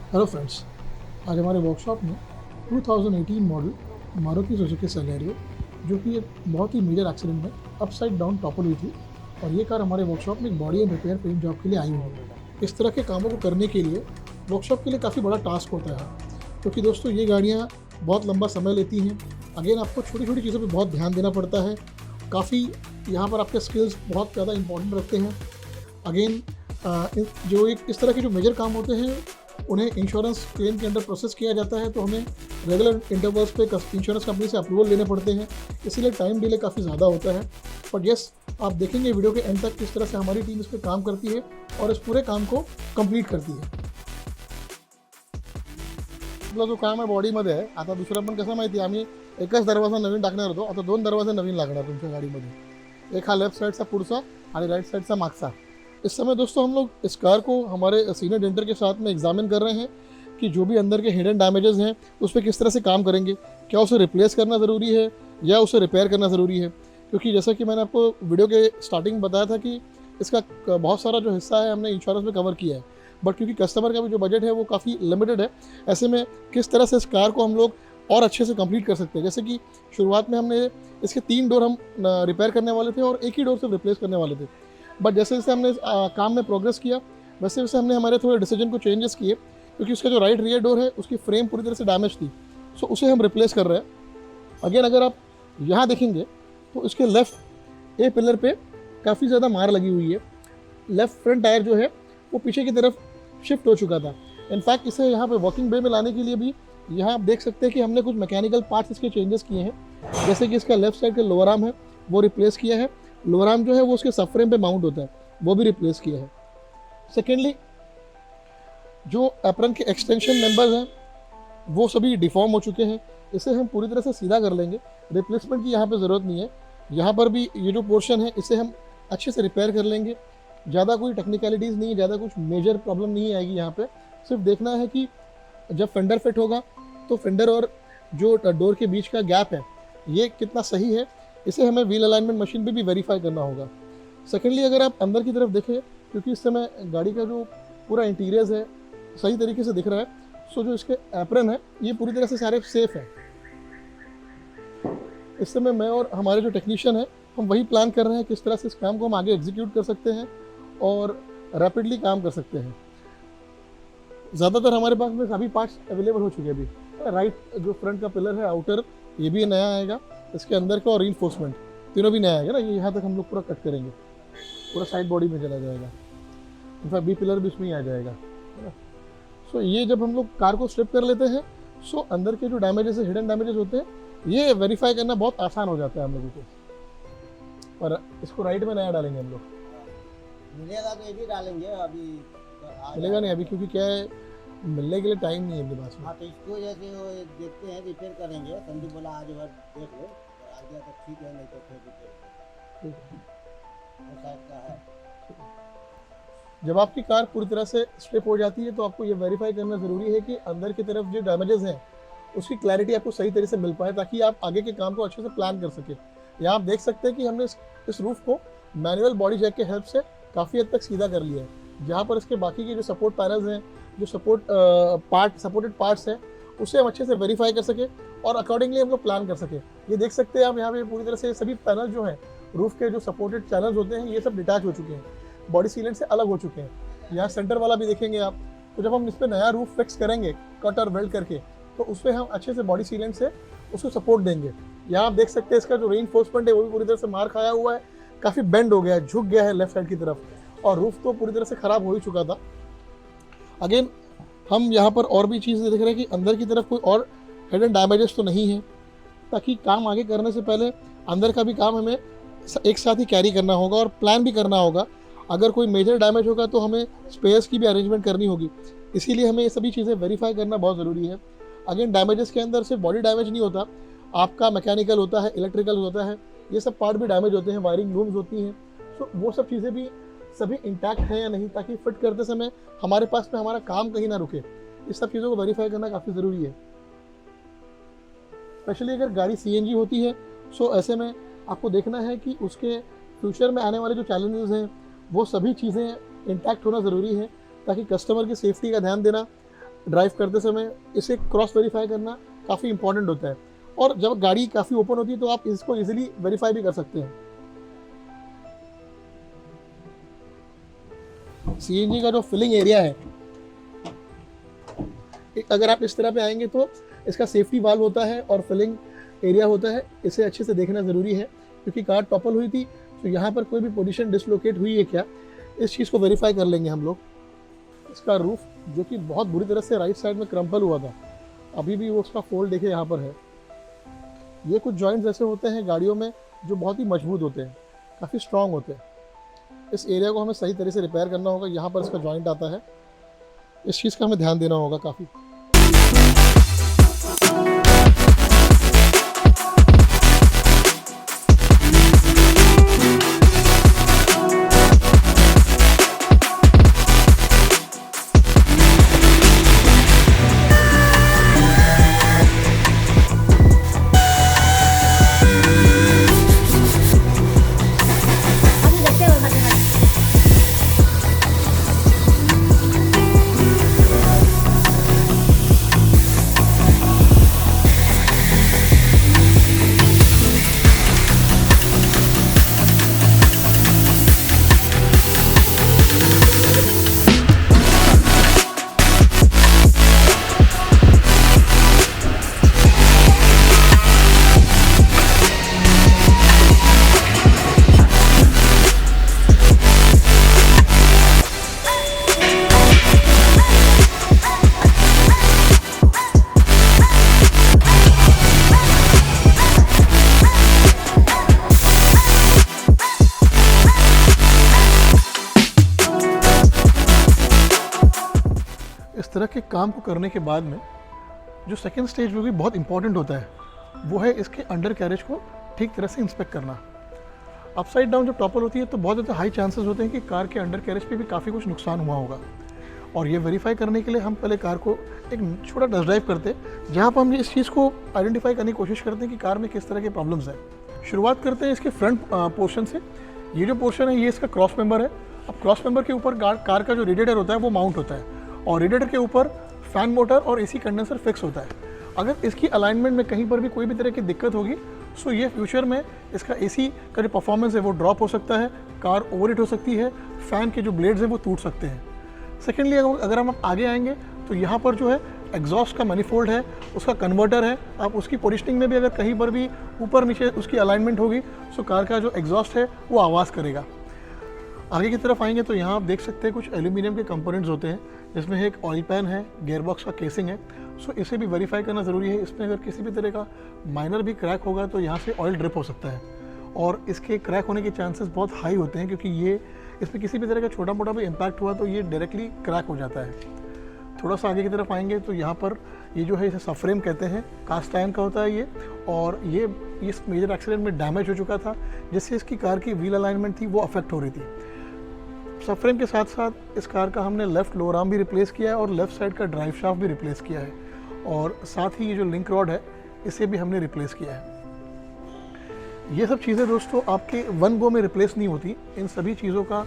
Hello friends, आज हमारे workshop में 2018 मॉडल मारुति सुजुकी सेलेरियो, जो कि एक बहुत ही मेजर एक्सीडेंट में अपसाइड डाउन टॉपर हुई थी, और ये कार हमारे वर्कशॉप में एक body and repair paint job के लिए आई हुई है। इस तरह के कामों को करने के लिए वर्कशॉप के लिए काफ़ी बड़ा टास्क होता है, क्योंकि दोस्तों ये गाड़ियाँ बहुत लंबा समय लेती हैं। अगेन आपको छोटी छोटी चीज़ों पर बहुत ध्यान देना पड़ता है। काफ़ी यहाँ पर आपके स्किल्स बहुत ज़्यादा इंपॉर्टेंट रखते हैं। अगेन जो एक इस तरह के जो मेजर काम होते हैं उन्हें इंश्योरेंस क्लेम के अंडर प्रोसेस किया जाता है, तो हमें रेगुलर इंटरवल्स पे इंश्योरेंस कंपनी से अप्रूवल लेने पड़ते हैं, इसीलिए टाइम डिले काफ़ी ज़्यादा होता है। बट यस, आप देखेंगे वीडियो के एंड तक किस तरह से हमारी टीम इस पर काम करती है और इस पूरे काम को कंप्लीट करती है। आपला जो काम आहे बॉडीमध्ये आहे, आता दुसरं पण कसं माहिती आहे, आम्ही एकच दरवाजा नवीन टाकणार होतो, आता 2 दरवाजे नवीन लागणार तुमच्या गाडीमध्ये। एक हा लेफ्ट साइडचा पुढचा आणि राइट साइडचा मागचा। इस समय दोस्तों हम लोग इस कार को हमारे सीनियर डेंटर के साथ में एग्जामिन कर रहे हैं कि जो भी अंदर के हिडन डैमेजेस हैं उस पर किस तरह से काम करेंगे। क्या उसे रिप्लेस करना ज़रूरी है या उसे रिपेयर करना ज़रूरी है, क्योंकि जैसा कि मैंने आपको वीडियो के स्टार्टिंग बताया था कि इसका बहुत सारा जो हिस्सा है हमने इंश्योरेंस में कवर किया है, बट क्योंकि कस्टमर का भी जो बजट है वो काफ़ी लिमिटेड है, ऐसे में किस तरह से इस कार को हम लोग और अच्छे से कंप्लीट कर सकते हैं। जैसे कि शुरुआत में हमने इसके 3 डोर हम रिपेयर करने वाले थे और एक ही डोर से रिप्लेस करने वाले थे, बट जैसे जैसे हमने काम में प्रोग्रेस किया वैसे वैसे हमने हमारे थोड़े डिसीजन को चेंजेस किए, क्योंकि उसका जो राइट रियर डोर है उसकी फ्रेम पूरी तरह से डैमेज थी, सो उसे हम रिप्लेस कर रहे हैं। अगेन अगर आप यहाँ देखेंगे तो इसके लेफ़्ट ए पिलर पे काफ़ी ज़्यादा मार लगी हुई है। लेफ़्ट फ्रंट टायर जो है वो पीछे की तरफ शिफ्ट हो चुका था। इनफैक्ट इसे यहाँ पे वर्किंग वे में लाने के लिए भी यहाँ आप देख सकते हैं कि हमने कुछ मैकेनिकल पार्ट्स इसके चेंजेस किए हैं। जैसे कि इसका लेफ्ट साइड का लोअर आर्म है वो रिप्लेस किया है, लोअर आर्म जो है वो उसके सब फ्रेम पे माउंट होता है वो भी रिप्लेस किया है। सेकेंडली, जो एप्रन के एक्सटेंशन मेंबर्स हैं वो सभी डिफॉर्म हो चुके हैं, इसे हम पूरी तरह से सीधा कर लेंगे, रिप्लेसमेंट की यहाँ पे ज़रूरत नहीं है। यहाँ पर भी ये जो पोर्शन है इसे हम अच्छे से रिपेयर कर लेंगे, ज़्यादा कोई टेक्निकलिटीज़ नहीं है, ज़्यादा कुछ मेजर प्रॉब्लम नहीं आएगी। यहाँ पे सिर्फ देखना है कि जब फेंडर फिट होगा तो फेंडर और जो डोर के बीच का गैप है ये कितना सही है, इसे हमें व्हील अलाइनमेंट मशीन पे भी वेरीफाई करना होगा। सेकेंडली, अगर आप अंदर की तरफ देखें, क्योंकि इस समय गाड़ी का जो पूरा इंटीरियर्स है सही तरीके से दिख रहा है, सो जो इसके एप्रन है ये पूरी तरह से सारे सेफ है। इस समय मैं और हमारे जो टेक्नीशियन है हम वही प्लान कर रहे हैं किस तरह से इस काम को हम आगे एग्जीक्यूट कर सकते हैं और रैपिडली काम कर सकते हैं। ज़्यादातर हमारे पास में सभी पार्ट्स अवेलेबल हो चुके हैं अभी। राइट जो फ्रंट का पिलर है आउटर, ये भी नया आएगा, इसके अंदर का और रीइंफोर्समेंट तीनों भी नया आएगा ना। ये यहाँ तक हम लोग पूरा कट करेंगे, पूरा साइड बॉडी में चला जाएगा, इनफैक्ट बी पिलर भी इसमें ही आ जाएगा, है ना। सो ये जब हम लोग कार को स्ट्रिप कर लेते हैं, सो अंदर के जो डैमेजेस है, हिडन डैमेजेस होते हैं, ये वेरीफाई करना बहुत आसान हो जाता है हम लोगों को। और इसको राइट में नया डालेंगे हम लोग, मिलेगा तो ये भी डालेंगे अभी। मिलेगा नहीं अभी, क्योंकि क्या है मिलने के लिए टाइम नहीं है अपने पास में। हाँ, तो इसको जैसे वो देखते हैं, रिपेयर करेंगे। संदीप बोला आज भर देख लो, आ गया तो ठीक है, नहीं तो फिर रिपेयर वो साइड का है। जब आपकी कार पूरी तरह से स्ट्रिप हो जाती है तो आपको ये वेरीफाई करना ज़रूरी है कि अंदर की तरफ जो डैमेजेस हैं उसकी क्लैरिटी आपको सही तरीके से मिल पाए, ताकि आप आगे के काम को अच्छे से प्लान कर सके। यहाँ आप देख सकते हैं कि हमने इस रूफ को मैनुअल बॉडी जैक के हेल्प से काफ़ी हद तक सीधा कर लिया है। जहाँ पर इसके बाकी के जो सपोर्ट पैनल्स हैं, जो सपोर्टेड पार्ट्स हैं, उसे हम अच्छे से वेरीफाई कर सके और अकॉर्डिंगली हम लोग प्लान कर सके। ये देख सकते हैं आप यहाँ पे पूरी तरह से सभी पैनल जो हैं, रूफ के जो सपोर्टेड चैनल्स होते हैं, ये सब डिटैच हो चुके हैं, बॉडी सीलेंट से अलग हो चुके हैं। यहाँ सेंटर वाला भी देखेंगे आप, तो जब हम इस पर नया रूफ फिक्स करेंगे कट और वेल्ड करके, तो उस पर हम अच्छे से बॉडी सीलेंट से उसको सपोर्ट देंगे। यहाँ आप देख सकते हैं इसका जो रीइंफोर्समेंट है वो भी पूरी तरह से मार खाया हुआ है, काफ़ी बेंड हो गया है, झुक गया है लेफ्ट साइड की तरफ, और रूफ तो पूरी तरह से ख़राब हो ही चुका था। अगेन हम यहाँ पर और भी चीज़ देख रहे हैं कि अंदर की तरफ कोई और हिडन डैमेजेस तो नहीं है, ताकि काम आगे करने से पहले अंदर का भी काम हमें एक साथ ही कैरी करना होगा और प्लान भी करना होगा। अगर कोई मेजर डैमेज होगा तो हमें स्पेयर्स की भी अरेंजमेंट करनी होगी, इसीलिए हमें ये सभी चीज़ें वेरीफाई करना बहुत ज़रूरी है। अगेन डैमेजेस के अंदर सिर्फ बॉडी डैमेज नहीं होता, आपका मैकेनिकल होता है, इलेक्ट्रिकल होता है, ये सब पार्ट भी डैमेज होते हैं, वायरिंग लूम्स होती हैं, सो वो सब चीज़ें भी सभी इंटैक्ट हैं या नहीं, ताकि फिट करते समय हमारे पास में हमारा काम कहीं ना रुके। इस सब चीज़ों को वेरीफाई करना काफ़ी ज़रूरी है, स्पेशली अगर गाड़ी CNG होती है। सो ऐसे में आपको देखना है कि उसके फ्यूचर में आने वाले जो चैलेंजेस हैं वो सभी चीज़ें इंटैक्ट होना ज़रूरी है, ताकि कस्टमर की सेफ्टी का ध्यान देना ड्राइव करते समय इसे क्रॉस वेरीफाई करना काफ़ी इंपॉर्टेंट होता है। और जब गाड़ी काफ़ी ओपन होती है तो आप इसको इजीली वेरीफाई भी कर सकते हैं। सीएनजी का जो फिलिंग एरिया है, अगर आप इस तरह पे आएंगे तो इसका सेफ्टी वाल्व होता है और फिलिंग एरिया होता है। इसे अच्छे से देखना ज़रूरी है क्योंकि कार टॉपल हुई थी तो यहाँ पर कोई भी पोजीशन डिसलोकेट हुई है क्या, इस चीज़ को वेरीफाई कर लेंगे हम लोग। इसका रूफ जो कि बहुत बुरी तरह से राइट साइड में क्रम्पल हुआ था, अभी भी वो उसका फोल्ड देखे यहाँ पर है। ये कुछ जॉइंट्स ऐसे होते हैं गाड़ियों में जो बहुत ही मजबूत होते हैं, काफ़ी स्ट्रॉन्ग होते हैं। इस एरिया को हमें सही तरह से रिपेयर करना होगा। यहाँ पर इसका जॉइंट आता है, इस चीज़ का हमें ध्यान देना होगा काफ़ी। इस तरह के काम को करने के बाद में जो सेकेंड स्टेज वो भी बहुत इंपॉर्टेंट होता है, वो है इसके अंडर कैरेज को ठीक तरह से इंस्पेक्ट करना। अपसाइड डाउन जब टॉपल होती है तो बहुत ज़्यादा हाई चांसेस होते हैं कि कार के अंडर कैरेज पे भी काफ़ी कुछ नुकसान हुआ होगा। और ये वेरीफाई करने के लिए हम पहले कार को एक छोटा टेस्ट ड्राइव करते हैं, जहाँ पर हम इस चीज़ को आइडेंटिफाई करने की कोशिश करते हैं कि कार में किस तरह के प्रॉब्लम्स हैं। शुरुआत करते हैं इसके फ्रंट पोर्शन से। ये जो पोर्शन है ये इसका क्रॉस मेंबर है। अब क्रॉस मेंबर के ऊपर कार का जो रेडिएटर होता है वो माउंट होता है और रेडिएटर के ऊपर फैन मोटर और एसी कंडेंसर फिक्स होता है। अगर इसकी अलाइनमेंट में कहीं पर भी कोई भी तरह की दिक्कत होगी सो ये फ्यूचर में इसका एसी का जो परफॉर्मेंस है वो ड्रॉप हो सकता है, कार ओवरहीट हो सकती है, फ़ैन के जो ब्लेड्स हैं वो टूट सकते हैं। सेकेंडली अगर हम आगे आएंगे तो यहाँ पर जो है एग्जॉस्ट का मैनिफोल्ड है, उसका कन्वर्टर है। आप उसकी पोजिशनिंग में भी अगर कहीं पर भी ऊपर नीचे उसकी अलाइनमेंट होगी सो कार का जो एग्जॉस्ट है वो आवाज़ करेगा। आगे की तरफ आएंगे तो यहाँ आप देख सकते हैं कुछ एल्यूमिनियम के कंपोनेंट्स होते हैं, जिसमें एक ऑयल पैन है, गियरबॉक्स का केसिंग है। सो इसे भी वेरीफाई करना ज़रूरी है। इसमें अगर किसी भी तरह का माइनर भी क्रैक होगा तो यहाँ से ऑयल ड्रिप हो सकता है और इसके क्रैक होने के चांसेस बहुत हाई होते हैं, क्योंकि ये इसमें किसी भी तरह का छोटा मोटा भी इम्पैक्ट हुआ तो ये डायरेक्टली क्रैक हो जाता है। थोड़ा सा आगे की तरफ आएंगे तो यहाँ पर ये जो है इसे सबफ्रेम कहते हैं, कास्ट आयरन का होता है ये, और ये इस मेजर एक्सीडेंट में डैमेज हो चुका था, जिससे इसकी कार की व्हील अलाइनमेंट थी वो अफेक्ट हो रही थी। सबफ्रेम के साथ साथ इस कार का हमने लेफ्ट लोअर आर्म भी रिप्लेस किया है और लेफ्ट साइड का ड्राइव शाफ्ट भी रिप्लेस किया है, और साथ ही ये जो लिंक रॉड है इसे भी हमने रिप्लेस किया है। ये सब चीज़ें दोस्तों आपके वन गो में रिप्लेस नहीं होती। इन सभी चीज़ों का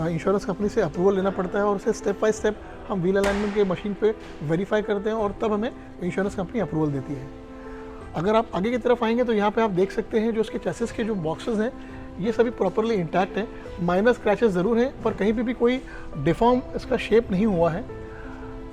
इंश्योरेंस कंपनी से अप्रूवल लेना पड़ता है और उसे स्टेप बाय स्टेप हम व्हील अलाइनमेंट के मशीन पे वेरीफाई करते हैं और तब हमें इंश्योरेंस कंपनी अप्रूवल देती है। अगर आप आगे की तरफ आएंगे तो यहाँ पे आप देख सकते हैं जो उसके चेसिस के जो बॉक्सेस हैं ये सभी प्रॉपरली इंटैक्ट हैं। माइनर स्क्रैचेस ज़रूर हैं पर कहीं पे भी कोई डिफॉर्म इसका शेप नहीं हुआ है।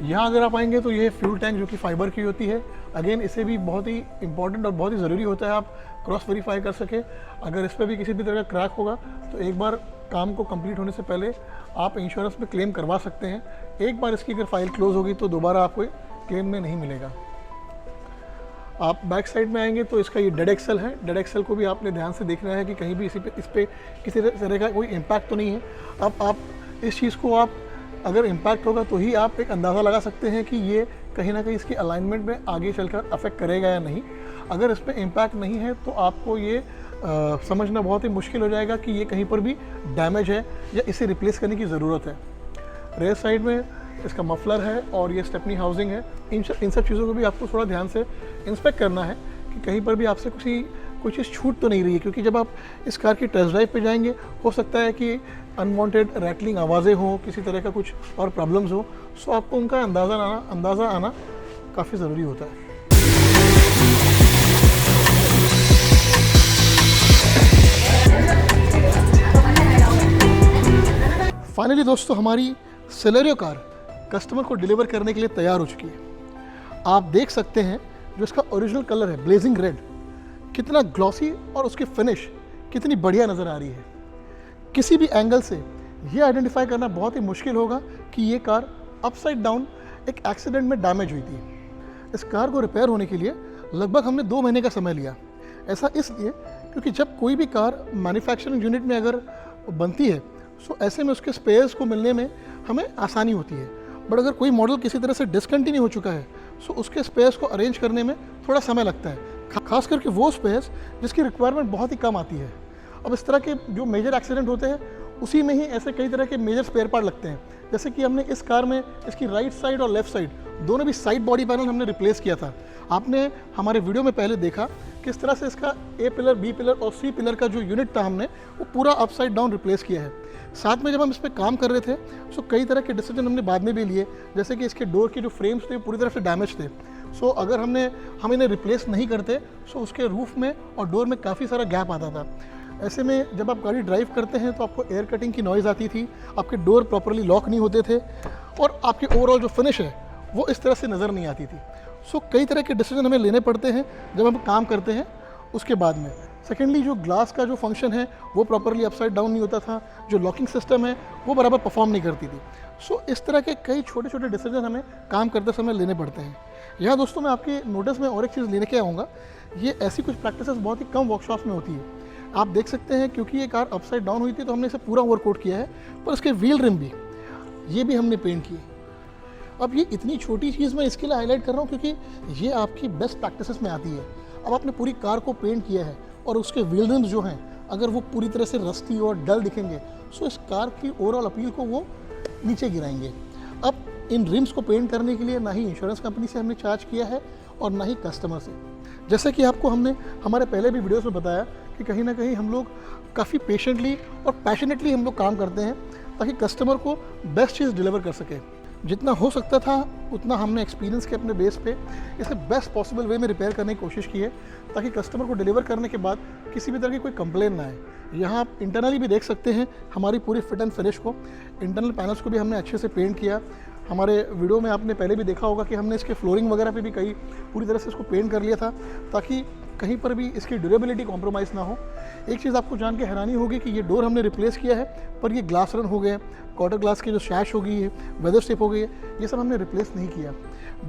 यहाँ अगर आप आएंगे तो ये फ्यूल टैंक जो कि फाइबर की होती है, अगेन इसे भी बहुत ही इंपॉर्टेंट और बहुत ही ज़रूरी होता है आप क्रॉस वेरीफाई कर सके। अगर इस पर भी किसी भी तरह का क्रैक होगा तो एक बार काम को कंप्लीट होने से पहले आप इंश्योरेंस में क्लेम करवा सकते हैं। एक बार इसकी अगर फाइल क्लोज होगी तो दोबारा आपको क्लेम में नहीं मिलेगा। आप बैक साइड में आएंगे तो इसका ये डेड एक्सल है। डेड एक्सल को भी आपने ध्यान से देखना है कि कहीं भी इस पर किसी तरह का कोई इम्पैक्ट तो नहीं है। अब आप इस चीज़ को आप अगर इम्पैक्ट होगा तो ही आप एक अंदाज़ा लगा सकते हैं कि ये कहीं ना कहीं इसकी अलाइनमेंट में आगे चलकर अफेक्ट करेगा या नहीं। अगर इस पर इम्पैक्ट नहीं है तो आपको ये समझना बहुत ही मुश्किल हो जाएगा कि ये कहीं पर भी डैमेज है या इसे रिप्लेस करने की ज़रूरत है। रेयर साइड में इसका मफलर है और ये स्टेपनी हाउसिंग है। इन सब चीज़ों को भी आपको थोड़ा ध्यान से इंस्पेक्ट करना है कि कहीं पर भी आपसे कोई चीज़ छूट तो नहीं रही है, क्योंकि जब आप इस कार की टेस्ट ड्राइव पे जाएंगे हो सकता है कि अनवांटेड रैटलिंग आवाज़ें हों, किसी तरह का कुछ और प्रॉब्लम्स हो, सो आपको उनका अंदाज़ा आना काफ़ी ज़रूरी होता है। फाइनली दोस्तों, हमारी सेलेरियो कार कस्टमर को डिलीवर करने के लिए तैयार हो चुकी है। आप देख सकते हैं जो इसका ओरिजिनल कलर है ब्लेजिंग रेड, कितना ग्लॉसी और उसकी फिनिश कितनी बढ़िया नज़र आ रही है। किसी भी एंगल से ये आइडेंटिफाई करना बहुत ही मुश्किल होगा कि ये कार अपसाइड डाउन एक एक्सीडेंट में डैमेज हुई थी। इस कार को रिपेयर होने के लिए लगभग हमने 2 महीने का समय लिया। ऐसा इसलिए क्योंकि जब कोई भी कार मैन्युफैक्चरिंग यूनिट में अगर बनती है, सो ऐसे में उसके स्पेयर्स को मिलने में हमें आसानी होती है। बट अगर कोई मॉडल किसी तरह से डिसकंटिन्यू हो चुका है, सो उसके स्पेयर्स को अरेंज करने में थोड़ा समय लगता है, खास करके वो स्पेयर्स जिसकी रिक्वायरमेंट बहुत ही कम आती है। अब इस तरह के जो मेजर एक्सीडेंट होते हैं, उसी में ही ऐसे कई तरह के मेजर स्पेयर पार्ट लगते हैं। जैसे कि हमने इस कार में इसकी राइट साइड और लेफ्ट साइड दोनों भी साइड बॉडी पैनल हमने रिप्लेस किया था। आपने हमारे वीडियो में पहले देखा किस तरह से इसका ए पिलर, बी पिलर और सी पिलर का जो यूनिट था हमने वो पूरा अपसाइड डाउन रिप्लेस किया है। साथ में जब हम इस पर काम कर रहे थे, सो कई तरह के डिसीजन हमने बाद में भी लिए, जैसे कि इसके डोर के जो फ्रेम्स थे पूरी तरह से डैमेज थे। सो अगर हम इन्हें रिप्लेस नहीं करते, सो उसके रूफ में और डोर में काफ़ी सारा गैप आता था। ऐसे में जब आप गाड़ी ड्राइव करते हैं तो आपको एयर कटिंग की नॉइज़ आती थी, आपके डोर प्रॉपरली लॉक नहीं होते थे और आपकी ओवरऑल जो फिनिश है वो इस तरह से नज़र नहीं आती थी। सो कई तरह के डिसीजन हमें लेने पड़ते हैं जब हम काम करते हैं उसके बाद में। सेकेंडली, जो ग्लास का जो फंक्शन है वो प्रॉपरली अपसाइड डाउन नहीं होता था, जो लॉकिंग सिस्टम है वो बराबर परफॉर्म नहीं करती थी। सो इस तरह के कई छोटे छोटे डिसीजन हमें काम करते समय लेने पड़ते हैं। यहाँ दोस्तों मैं आपके नोटिस में और एक चीज़ लेने के आऊँगा, ये ऐसी कुछ प्रैक्टिसेस बहुत ही कम वर्कशॉप्स में होती है। आप देख सकते हैं क्योंकि ये कार अपसाइड डाउन हुई थी तो हमने इसे पूरा ओवरकोट किया है, पर इसके व्हील रिम भी ये भी हमने पेंट किए। अब ये इतनी छोटी चीज़ मैं इसके लिए हाईलाइट कर रहा हूँ क्योंकि ये आपकी बेस्ट प्रैक्टिसेस में आती है। अब आपने पूरी कार को पेंट किया है और उसके व्हील रिम्स जो हैं अगर वो पूरी तरह से रस्टी और डल दिखेंगे, सो इस कार की ओवरऑल अपील को वो नीचे गिराएंगे। अब इन रिम्स को पेंट करने के लिए ना ही इंश्योरेंस कंपनी से हमने चार्ज किया है और ना ही कस्टमर से। जैसे कि आपको हमने हमारे पहले भी वीडियोस में बताया कि कहीं ना कहीं हम लोग काफ़ी पेशेंटली और पैशनेटली हम लोग काम करते हैं ताकि कस्टमर को बेस्ट चीज़ डिलीवर कर सके। जितना हो सकता था उतना हमने एक्सपीरियंस के अपने बेस पे इसे बेस्ट पॉसिबल वे में रिपेयर करने की कोशिश की है ताकि कस्टमर को डिलीवर करने के बाद किसी भी तरह की कोई कंप्लेन ना आए। यहाँ आप इंटरनली भी देख सकते हैं हमारी पूरी फिट एंड फिनिश को, इंटरनल पैनल्स को भी हमने अच्छे से पेंट किया। हमारे वीडियो में आपने पहले भी देखा होगा कि हमने इसके फ्लोरिंग वगैरह पे भी कई पूरी तरह से इसको पेंट कर लिया था ताकि कहीं पर भी इसकी ड्यूरेबिलिटी कॉम्प्रोमाइज़ ना हो। एक चीज़ आपको जान के हैरानी होगी कि ये डोर हमने रिप्लेस किया है पर ये ग्लास रन हो गए, क्वार्टर ग्लास की जो शैश हो गई है, वेदर स्टेप हो गई है, ये सब हमने रिप्लेस नहीं किया।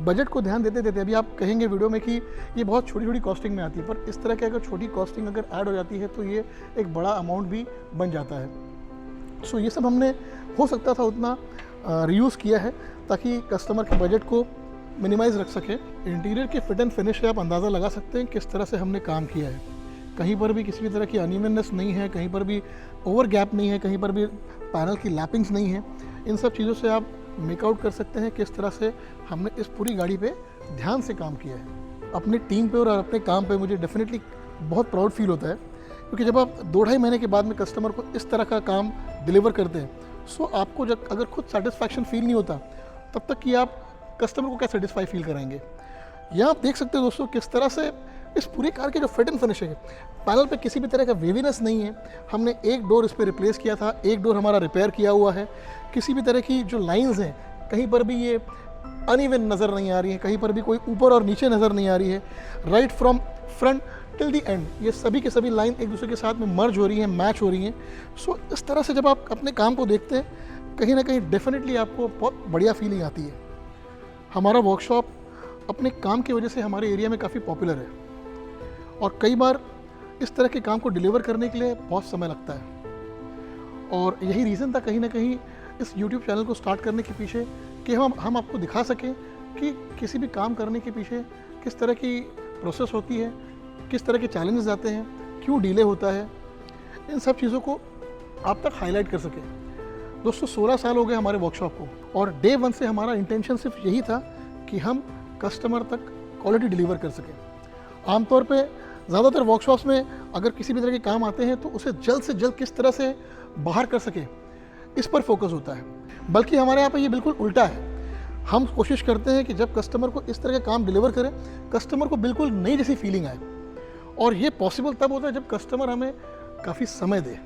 बजट को ध्यान देते देते अभी आप कहेंगे वीडियो में कि ये बहुत छोटी छोटी कॉस्टिंग में आती है, पर इस तरह की अगर छोटी कॉस्टिंग अगर ऐड हो जाती है तो ये एक बड़ा अमाउंट भी बन जाता है। सो ये सब हमने हो सकता था उतना रीयूज़ किया है ताकि कस्टमर के बजट को मिनिमाइज़ रख सके। इंटीरियर के फिट एंड फिनिश से आप अंदाज़ा लगा सकते हैं किस तरह से हमने काम किया है। कहीं पर भी किसी भी तरह की अनइवननेस नहीं है, कहीं पर भी ओवर गैप नहीं है, कहीं पर भी पैनल की लैपिंग्स नहीं है। इन सब चीज़ों से आप मेकआउट कर सकते हैं किस तरह से हमने इस पूरी गाड़ी पे ध्यान से काम किया है। अपनी टीम पे और अपने काम पे मुझे डेफिनेटली बहुत प्राउड फील होता है क्योंकि जब आप 2-2.5 महीने के बाद में कस्टमर को इस तरह का काम डिलीवर करते हैं, सो आपको जब अगर खुद सेटिस्फैक्शन फील नहीं होता तब तक कि आप कस्टमर को क्या सेटिस्फाई फील कराएंगे। यहाँ आप देख सकते हो दोस्तों किस तरह से इस पूरी कार के जो फिट एंड फिनिश है, पैनल पे किसी भी तरह का वेवीनेस नहीं है। हमने एक डोर इस पर रिप्लेस किया था, एक डोर हमारा रिपेयर किया हुआ है। किसी भी तरह की जो लाइंस हैं कहीं पर भी ये अनइवन नज़र नहीं आ रही है, कहीं पर भी कोई ऊपर और नीचे नज़र नहीं आ रही है। Right from front till the and ये सभी के सभी लाइन एक दूसरे के साथ में मर्ज हो रही हैं, मैच हो रही हैं। सो इस तरह से जब आप अपने काम को देखते हैं कहीं ना कहीं डेफिनेटली आपको बहुत बढ़िया फीलिंग आती है। हमारा वर्कशॉप अपने काम की वजह से हमारे एरिया में काफ़ी पॉपुलर है और कई बार इस तरह के काम को डिलीवर करने के लिए बहुत समय लगता है और यही रीज़न था कहीं ना कहीं इस YouTube चैनल को स्टार्ट करने के पीछे कि हम आपको दिखा सकें कि किसी भी काम करने के पीछे किस तरह की प्रोसेस होती है, किस तरह के चैलेंजेस आते हैं, क्यों डिले होता है, इन सब चीज़ों को आप तक हाईलाइट कर सकें। दोस्तों 16 साल हो गए हमारे वर्कशॉप को और डे 1 से हमारा इंटेंशन सिर्फ यही था कि हम कस्टमर तक क्वालिटी डिलीवर कर सकें। आमतौर पे ज़्यादातर वर्कशॉप्स में अगर किसी भी तरह के काम आते हैं तो उसे जल्द से जल्द किस तरह से बाहर कर सके, इस पर फोकस होता है। बल्कि हमारे यहाँ पे ये बिल्कुल उल्टा है। हम कोशिश करते हैं कि जब कस्टमर को इस तरह का काम डिलीवर करें, कस्टमर को बिल्कुल नई जैसी फीलिंग आए। और ये पॉसिबल तब होता है जब कस्टमर हमें काफ़ी समय दे।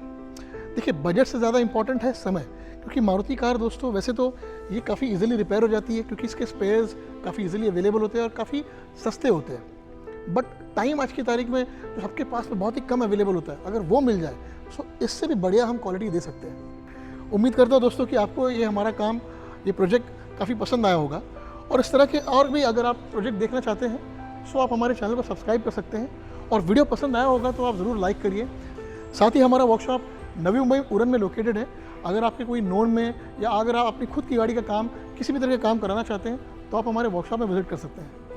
देखिए, बजट से ज़्यादा इंपॉर्टेंट है समय, क्योंकि मारुति कार दोस्तों वैसे तो ये काफ़ी इजीली रिपेयर हो जाती है, क्योंकि इसके स्पेयर्स काफ़ी इजीली अवेलेबल होते हैं और काफ़ी सस्ते होते हैं। बट टाइम आज की तारीख में जो सबके पास में बहुत ही कम अवेलेबल होता है, अगर वो मिल जाए तो इससे भी बढ़िया हम क्वालिटी दे सकते हैं। उम्मीद करता हूँ दोस्तों कि आपको ये हमारा काम, ये प्रोजेक्ट काफ़ी पसंद आया होगा। और इस तरह के और भी अगर आप प्रोजेक्ट देखना चाहते हैं तो आप हमारे चैनल को सब्सक्राइब कर सकते हैं, और वीडियो पसंद आया होगा तो आप ज़रूर लाइक करिए। साथ ही हमारा वर्कशॉप नवी मुंबई उरन में लोकेटेड है। अगर आपके कोई नोन में या अगर आप अपनी खुद की गाड़ी का काम, किसी भी तरह का काम कराना चाहते हैं तो आप हमारे वर्कशॉप में विजिट कर सकते हैं।